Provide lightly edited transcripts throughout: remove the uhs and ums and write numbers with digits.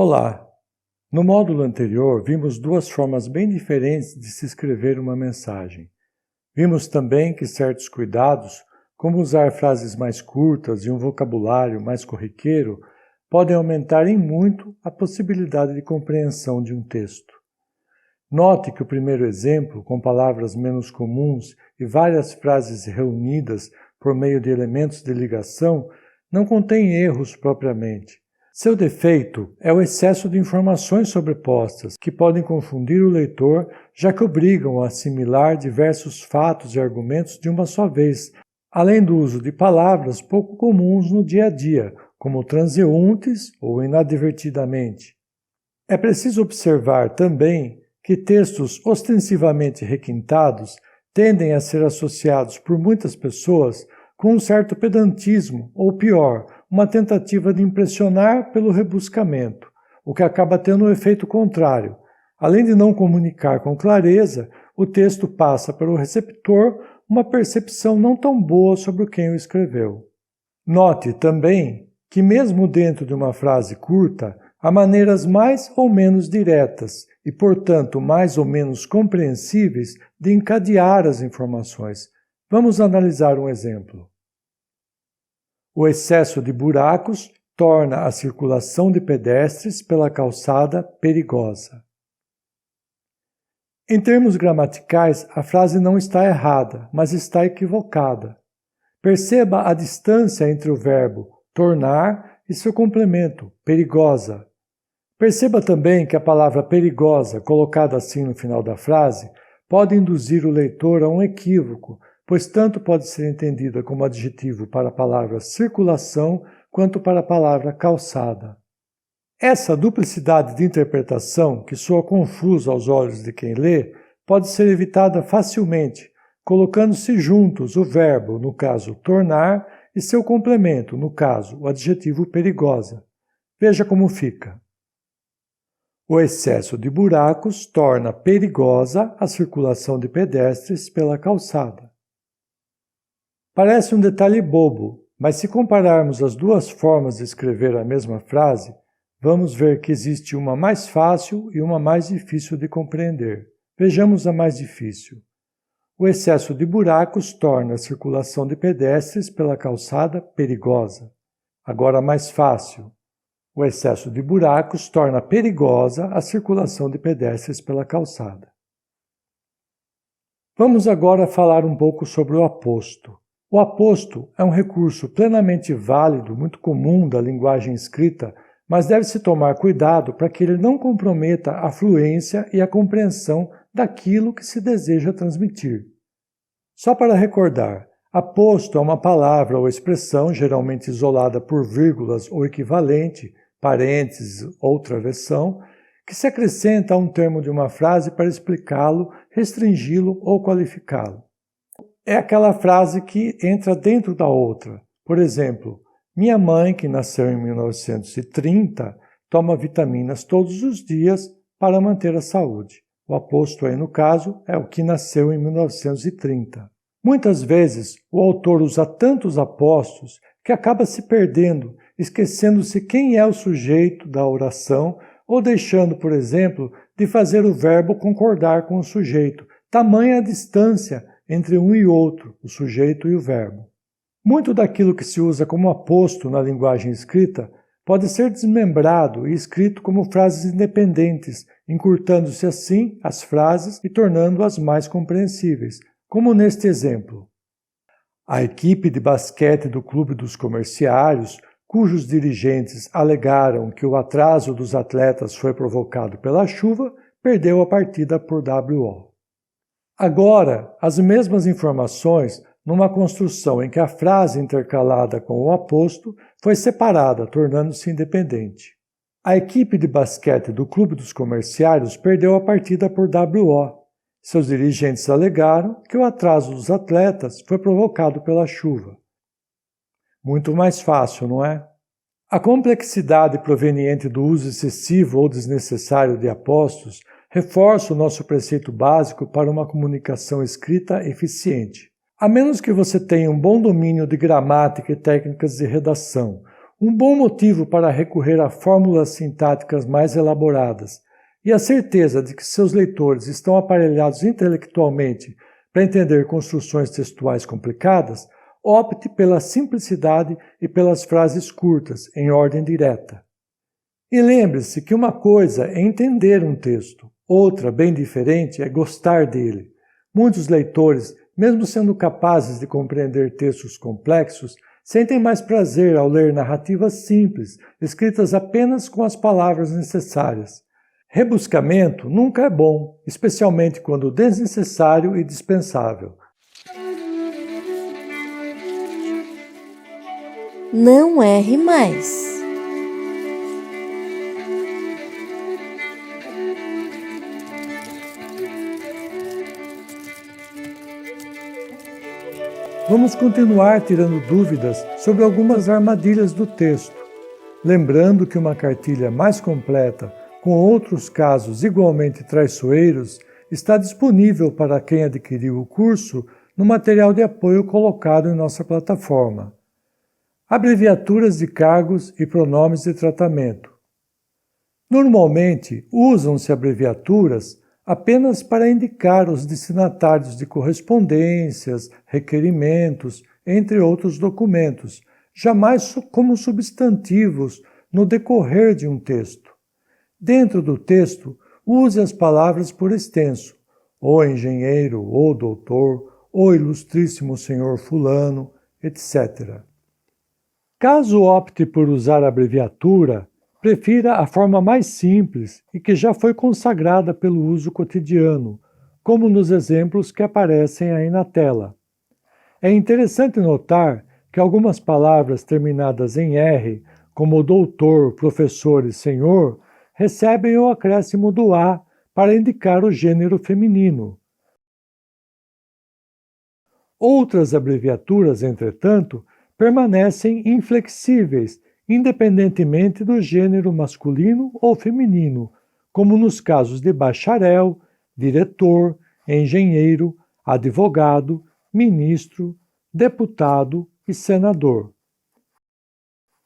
Olá! No módulo anterior, vimos duas formas bem diferentes de se escrever uma mensagem. Vimos também que certos cuidados, como usar frases mais curtas e um vocabulário mais corriqueiro, podem aumentar em muito a possibilidade de compreensão de um texto. Note que o primeiro exemplo, com palavras menos comuns e várias frases reunidas por meio de elementos de ligação, não contém erros propriamente. Seu defeito é o excesso de informações sobrepostas, que podem confundir o leitor, já que obrigam a assimilar diversos fatos e argumentos de uma só vez, além do uso de palavras pouco comuns no dia a dia, como transeuntes ou inadvertidamente. É preciso observar também que textos ostensivamente requintados tendem a ser associados por muitas pessoas com um certo pedantismo, ou pior, uma tentativa de impressionar pelo rebuscamento, o que acaba tendo um efeito contrário. Além de não comunicar com clareza, o texto passa para o receptor uma percepção não tão boa sobre quem o escreveu. Note também que mesmo dentro de uma frase curta, há maneiras mais ou menos diretas e, portanto, mais ou menos compreensíveis de encadear as informações. Vamos analisar um exemplo. O excesso de buracos torna a circulação de pedestres pela calçada perigosa. Em termos gramaticais, a frase não está errada, mas está equivocada. Perceba a distância entre o verbo tornar e seu complemento, perigosa. Perceba também que a palavra perigosa, colocada assim no final da frase, pode induzir o leitor a um equívoco, pois tanto pode ser entendida como adjetivo para a palavra circulação, quanto para a palavra calçada. Essa duplicidade de interpretação, que soa confusa aos olhos de quem lê, pode ser evitada facilmente, colocando-se juntos o verbo, no caso tornar, e seu complemento, no caso o adjetivo perigosa. Veja como fica. O excesso de buracos torna perigosa a circulação de pedestres pela calçada. Parece um detalhe bobo, mas se compararmos as duas formas de escrever a mesma frase, vamos ver que existe uma mais fácil e uma mais difícil de compreender. Vejamos a mais difícil. O excesso de buracos torna a circulação de pedestres pela calçada perigosa. Agora a mais fácil. O excesso de buracos torna perigosa a circulação de pedestres pela calçada. Vamos agora falar um pouco sobre o aposto. O aposto é um recurso plenamente válido, muito comum da linguagem escrita, mas deve-se tomar cuidado para que ele não comprometa a fluência e a compreensão daquilo que se deseja transmitir. Só para recordar, aposto é uma palavra ou expressão geralmente isolada por vírgulas ou equivalente, parênteses ou travessão, que se acrescenta a um termo de uma frase para explicá-lo, restringi-lo ou qualificá-lo. É aquela frase que entra dentro da outra. Por exemplo, minha mãe, que nasceu em 1930, toma vitaminas todos os dias para manter a saúde. O aposto aí, no caso, é o que nasceu em 1930. Muitas vezes, o autor usa tantos apostos que acaba se perdendo, esquecendo-se quem é o sujeito da oração ou deixando, por exemplo, de fazer o verbo concordar com o sujeito, tamanha a distância entre um e outro, o sujeito e o verbo. Muito daquilo que se usa como aposto na linguagem escrita pode ser desmembrado e escrito como frases independentes, encurtando-se assim as frases e tornando-as mais compreensíveis, como neste exemplo. A equipe de basquete do Clube dos Comerciários, cujos dirigentes alegaram que o atraso dos atletas foi provocado pela chuva, perdeu a partida por WO. Agora, as mesmas informações, numa construção em que a frase intercalada com o aposto foi separada, tornando-se independente. A equipe de basquete do Clube dos Comerciários perdeu a partida por WO. Seus dirigentes alegaram que o atraso dos atletas foi provocado pela chuva. Muito mais fácil, não é? A complexidade proveniente do uso excessivo ou desnecessário de apostos reforça o nosso preceito básico para uma comunicação escrita eficiente. A menos que você tenha um bom domínio de gramática e técnicas de redação, Um bom motivo para recorrer a fórmulas sintáticas mais elaboradas e a certeza de que seus leitores estão aparelhados intelectualmente para entender construções textuais complicadas, opte pela simplicidade e pelas frases curtas, em ordem direta. E lembre-se que uma coisa é entender um texto, outra, bem diferente, é gostar dele. Muitos leitores, mesmo sendo capazes de compreender textos complexos, sentem mais prazer ao ler narrativas simples, escritas apenas com as palavras necessárias. Rebuscamento nunca é bom, especialmente quando desnecessário e dispensável. Não erre mais. Vamos continuar tirando dúvidas sobre algumas armadilhas do texto. Lembrando que uma cartilha mais completa, com outros casos igualmente traiçoeiros, está disponível para quem adquiriu o curso no material de apoio colocado em nossa plataforma. Abreviaturas de cargos e pronomes de tratamento. Normalmente, usam-se abreviaturas apenas para indicar os destinatários de correspondências, requerimentos, entre outros documentos, jamais como substantivos no decorrer de um texto. Dentro do texto, use as palavras por extenso, o engenheiro, o doutor, o ilustríssimo senhor fulano, etc. Caso opte por usar a abreviatura, prefira a forma mais simples e que já foi consagrada pelo uso cotidiano, como nos exemplos que aparecem aí na tela. É interessante notar que algumas palavras terminadas em R, como doutor, professor e senhor, recebem o acréscimo do A para indicar o gênero feminino. Outras abreviaturas, entretanto, permanecem inflexíveis, independentemente do gênero masculino ou feminino, como nos casos de bacharel, diretor, engenheiro, advogado, ministro, deputado e senador.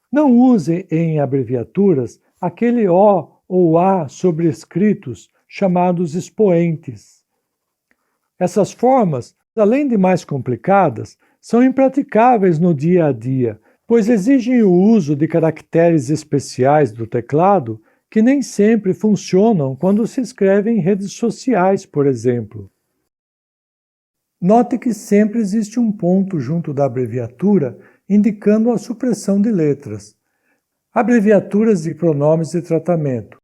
Não use em abreviaturas aquele O ou A sobrescritos chamados expoentes. Essas formas, além de mais complicadas, são impraticáveis no dia a dia, pois exigem o uso de caracteres especiais do teclado que nem sempre funcionam quando se escreve em redes sociais, por exemplo. Note que sempre existe um ponto junto da abreviatura indicando a supressão de letras. Abreviaturas de pronomes de tratamento.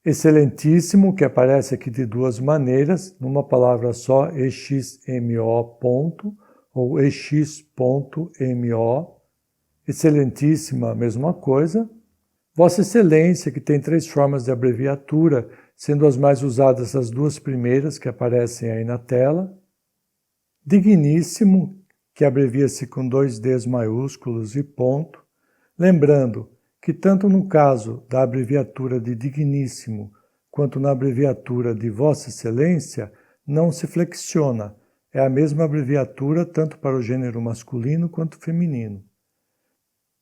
Excelentíssimo, que aparece aqui de duas maneiras, numa palavra só, exmo, ponto, ou ex.mo. Excelentíssima, a mesma coisa. Vossa Excelência, que tem 3 formas de abreviatura, sendo as mais usadas as 2 primeiras que aparecem aí na tela. Digníssimo, que abrevia-se com 2 Ds maiúsculos e ponto. Lembrando que tanto no caso da abreviatura de digníssimo quanto na abreviatura de Vossa Excelência, não se flexiona. É a mesma abreviatura tanto para o gênero masculino quanto feminino.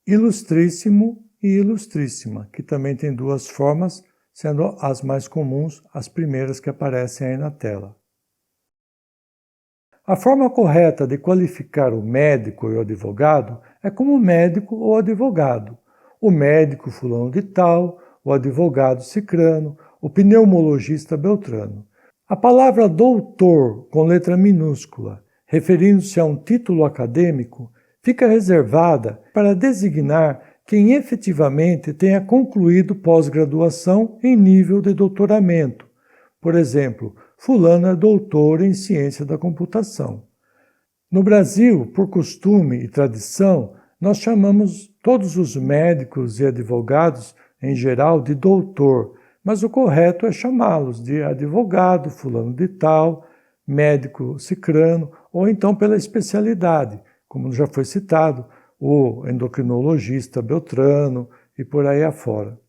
Ilustríssimo e ilustríssima, que também tem 2 formas, sendo as mais comuns as primeiras que aparecem aí na tela. A forma correta de qualificar o médico e o advogado é como médico ou advogado. O médico fulano de tal, o advogado cicrano, o pneumologista beltrano. A palavra doutor, com letra minúscula, referindo-se a um título acadêmico, fica reservada para designar quem efetivamente tenha concluído pós-graduação em nível de doutoramento. Por exemplo, fulano é doutor em ciência da computação. No Brasil, por costume e tradição, nós chamamos todos os médicos e advogados, em geral, de doutor, mas o correto é chamá-los de advogado, fulano de tal, médico cicrano, ou então pela especialidade, como já foi citado, o endocrinologista beltrano e por aí afora.